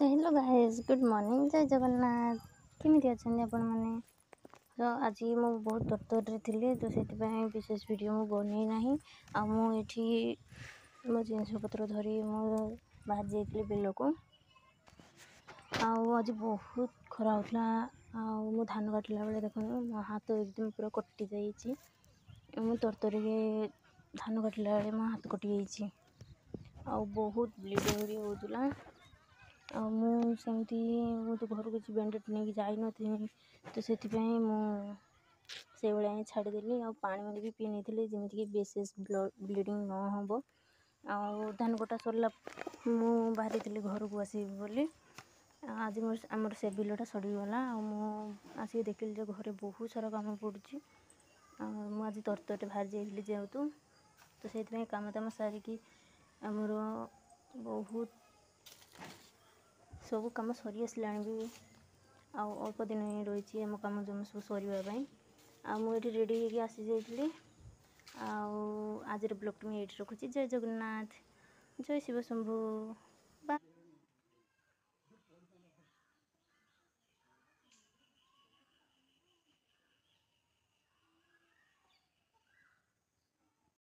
Hello guys, good morning. जय जगन्नाथ। केमिति अछन्ती आपण माने? तो आज मु बहुत तत्तरे थिले, तो से विशेष वीडियो मु बनै नाही। आ मु एठी मो जिनिस पत्र धरी मु बाहर जाइए बिल को। आज बहुत खरा होता। मु धान काटला बेले देख मो हाथ एकदम पूरा कटि जाइए। मु तरतरी के धान काटला बेले मो हाथ कटि जाइए। बहुत ब्लीडिंग होता। मुझे तो घर किसी बैंडेड नहीं जाई नी, तो से भाया छाड़देली। पानी मैंने भी पी नहीं जमीक बेस ब्लीडिंग न हम। धान कटा सरला बाहरी थी घर को आसबी बोली। आज आमर से बिलटा सड़गला। आसिक देखिली घरे बहुत सारा कम पड़ी। मुझे तरतर बाहर जाइए जेहेतु, तो से कम दाम सारिकी आमर बहुत सब कम सरी आसला भी। अल्प दिन रही आम कम जम सब सर। मुझे रेडी होगी आसी जाइए। आज ब्लॉग मुझे रखुची। जय जगन्नाथ, जय शिव शंभु।